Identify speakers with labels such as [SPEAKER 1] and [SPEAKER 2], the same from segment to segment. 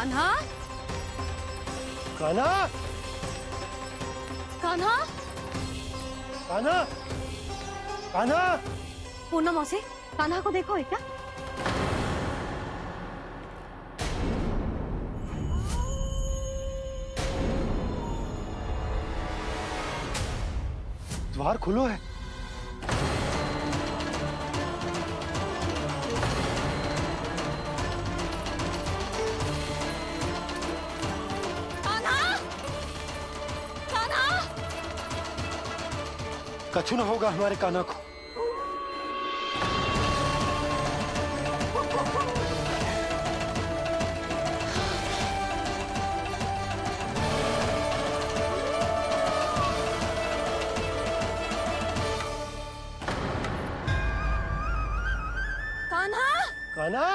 [SPEAKER 1] कान्हा,
[SPEAKER 2] कान्हा,
[SPEAKER 1] कान्हा,
[SPEAKER 2] कान्हा, कान्हा।
[SPEAKER 1] पूनम मौसी, कान्हा को देखो है क्या?
[SPEAKER 2] द्वार खुलो है। कछु ना होगा हमारे कान्हा को।
[SPEAKER 1] कान्हा,
[SPEAKER 2] कान्हा,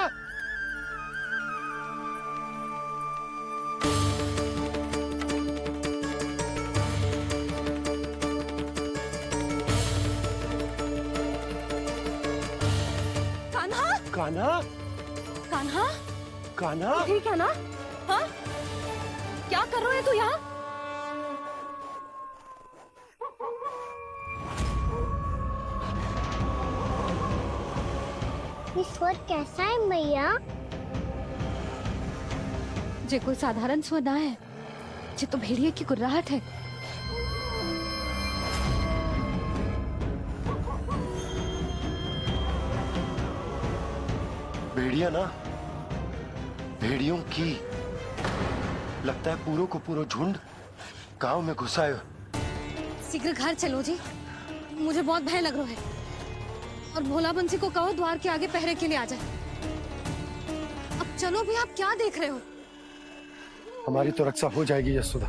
[SPEAKER 2] कान्हा,
[SPEAKER 1] कान्हा,
[SPEAKER 2] कान्हा।
[SPEAKER 1] ठीक है ना? हाँ? क्या कर रहे हो तू यहाँ?
[SPEAKER 3] ये स्वर कैसा है मैया?
[SPEAKER 1] जे कोई साधारण स्वर ना है, जे तो भेड़िए की गुर्राहट है।
[SPEAKER 2] भेड़िया ना, भेड़ियों की। लगता है पूरो को पूरो झुंड गांव में घुसा है।
[SPEAKER 1] शीघ्र घर चलो जी, मुझे बहुत भय लग रहा है। और भोला बंसी को कहो द्वार के आगे पहरे के लिए आ जाए। अब चलो भी, आप क्या देख रहे हो?
[SPEAKER 2] हमारी तो रक्षा हो जाएगी यशोदा,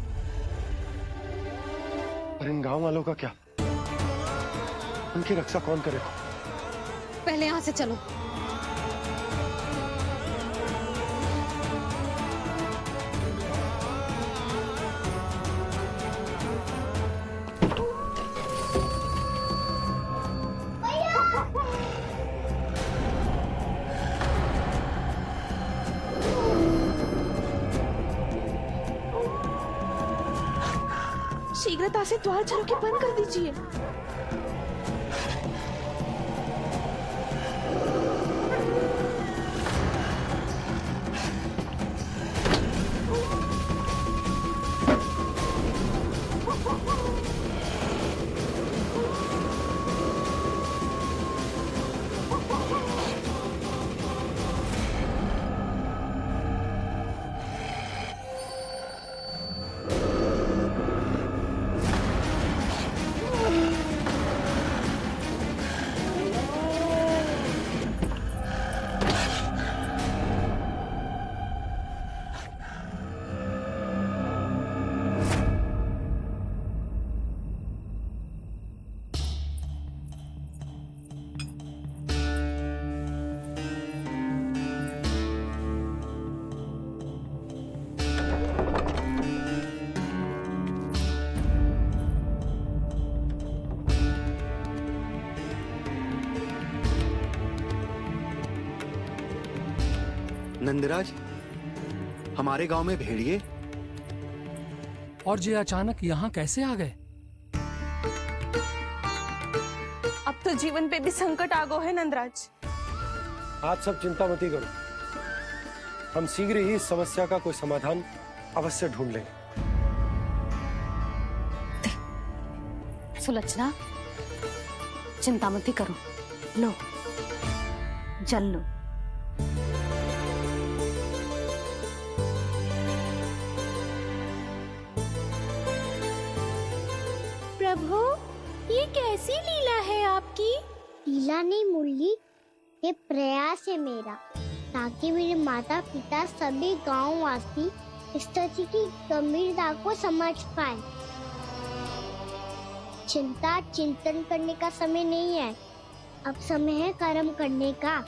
[SPEAKER 2] पर इन गांव वालों का क्या? उनकी रक्षा कौन करेगा?
[SPEAKER 1] पहले यहाँ से चलो।
[SPEAKER 4] शीघ्रता से द्वार चलो के बंद कर दीजिए।
[SPEAKER 5] नंदराज, हमारे गांव में भेड़िए
[SPEAKER 6] और ये अचानक यहाँ कैसे आ गए?
[SPEAKER 4] अब तो जीवन पे भी संकट आ गो है नंदराज।
[SPEAKER 2] आप सब चिंता मत करो, हम शीघ्र ही इस समस्या का कोई समाधान अवश्य ढूंढ लेंगे।
[SPEAKER 1] सुलक्षणा, चिंता मत करो, लो जल लो।
[SPEAKER 3] प्रभु, ये कैसी लीला है आपकी? लीला नहीं मुरली, ये प्रयास है मेरा, ताकि मेरे माता पिता सभी गांव वासी इस स्थिति की गंभीरता को समझ पाए। चिंता चिंतन करने का समय नहीं है, अब समय है कर्म करने का।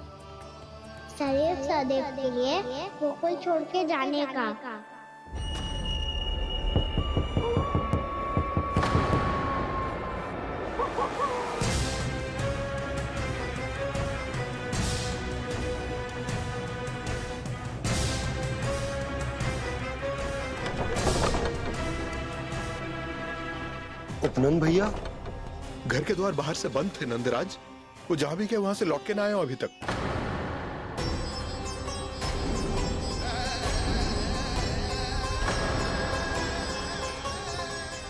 [SPEAKER 3] सदैव सदैव के लिए गोकुल छोड़ के जाने का।
[SPEAKER 2] उपनंद भैया?
[SPEAKER 7] घर के द्वार बाहर से बंद थे नंदराज। वो जहां भी गए वहां से लौट के ना आए हो अभी तक।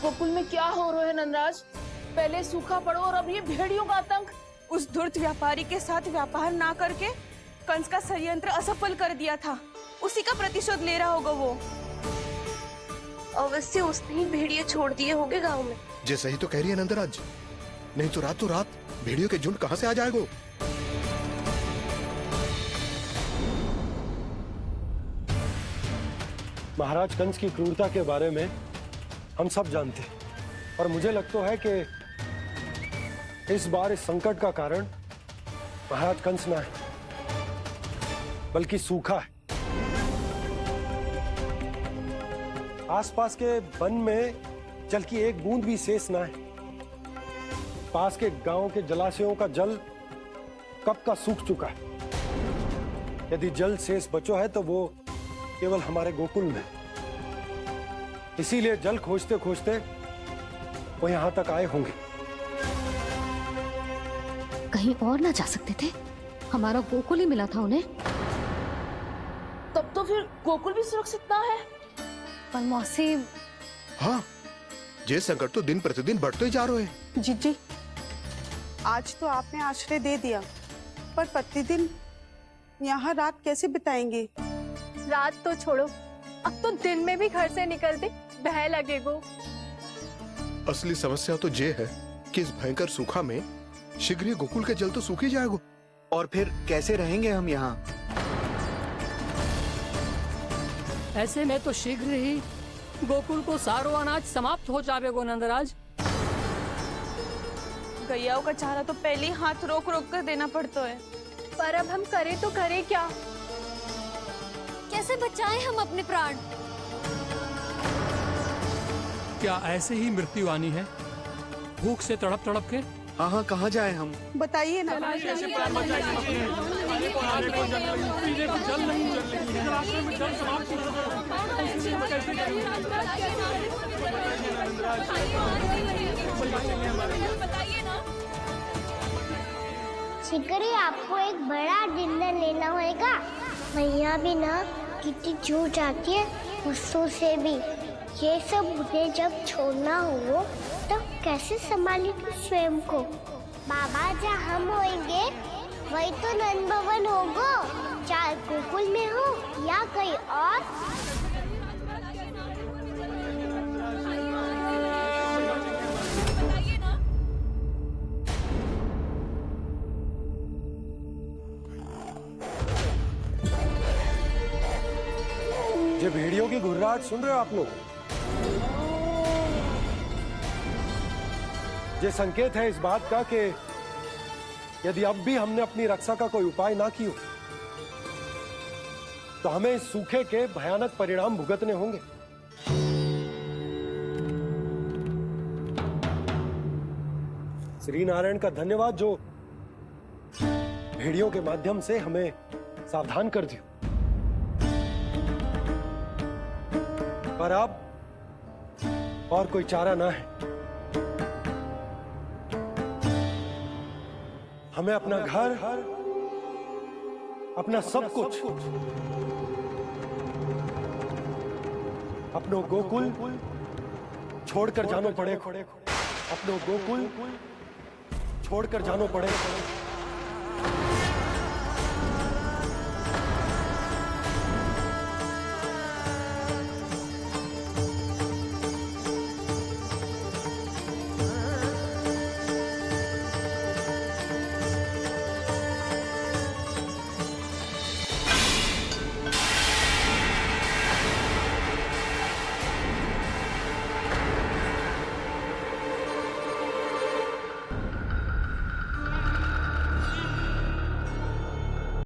[SPEAKER 4] गोकुल में क्या हो रहा है नंदराज? पहले सूखा पड़ो और अब ये भेड़ियों का आतंक।
[SPEAKER 8] उस धूर्त व्यापारी के साथ व्यापार ना करके कंस का षड्यंत्र असफल कर दिया था। उसी का प्रतिशोध ले रहा होगा वो। अवश्य उसने ही भेड़िए छोड़ दिए होंगे गांव में।
[SPEAKER 7] जैसे ही तो कह रही है नंदराज, नहीं तो रात भेड़ियों के झुंड कहां से आ जाएगा?
[SPEAKER 9] महाराज कंस की क्रूरता के बारे में हम सब जानते हैं, और मुझे लगता है कि इस बार इस संकट का कारण महाराज कंस ना है, बल्कि सूखा है। आसपास के वन में जल की एक बूंद भी शेष ना है। पास के गांव के जलाशयों का जल कब का सूख चुका है। यदि जल शेष बचो है तो वो केवल हमारे गोकुल में। इसीलिए जल खोजते खोजते वो यहां तक आए होंगे।
[SPEAKER 1] कहीं और ना जा सकते थे? हमारा गोकुल ही मिला था उन्हें।
[SPEAKER 4] तब तो फिर गोकुल भी सुरक्षित ना है।
[SPEAKER 1] पर मौसी,
[SPEAKER 7] हाँ, ये संकट तो दिन प्रतिदिन बढ़ते ही जा रहे हैं।
[SPEAKER 8] जीजी, आज तो आपने आश्रय दे दिया, पर प्रतिदिन यहाँ रात कैसे बिताएंगे?
[SPEAKER 10] रात तो छोड़ो, अब तो दिन में भी घर से निकलते भय लगेगो।
[SPEAKER 7] असली समस्या तो ये है कि इस भयंकर सूखा में शीघ्र ही गोकुल के जल तो सूख ही जाएगा।
[SPEAKER 5] और फिर कैसे रहेंगे हम यहाँ?
[SPEAKER 6] ऐसे में तो शीघ्र ही गोकुल को सारो अनाज समाप्त हो जाएगो नंदराज।
[SPEAKER 8] गैयाओं का चारा तो पहले ही हाथ रोक रोक कर देना पड़ता है।
[SPEAKER 10] पर अब हम करें तो करें क्या?
[SPEAKER 1] कैसे बचाएं हम अपने प्राण?
[SPEAKER 6] क्या ऐसे ही मृत्यु आनी है, भूख से तड़प तड़प के?
[SPEAKER 5] हाँ, कहाँ जाए हम?
[SPEAKER 8] बताइए ना।
[SPEAKER 3] शिकारी, आपको एक बड़ा डिनर लेना होगा। मैया भी ना कितनी झूठ आती है गुस्सों से भी। ये सब मुझे जब छोड़ना हो तब कैसे संभालेगी स्वयं को? बाबा जहाँ हम होंगे वही तो नंद भवन होगा, चाहे गोकुल में हो या कहीं और।
[SPEAKER 9] ये भेड़ियों की घुर्राहट सुन रहे हो आप लोग? ये संकेत है इस बात का कि यदि अब भी हमने अपनी रक्षा का कोई उपाय ना किया तो हमें इस सूखे के भयानक परिणाम भुगतने होंगे। श्री नारायण का धन्यवाद जो भेड़ियों के माध्यम से हमें सावधान कर दिया। पर अब और कोई चारा ना है। हमें अपना घर, अपना सब कुछ, अपनो गोकुल छोड़कर जानो पड़े। अपनो गोकुल छोड़कर जानो पड़े।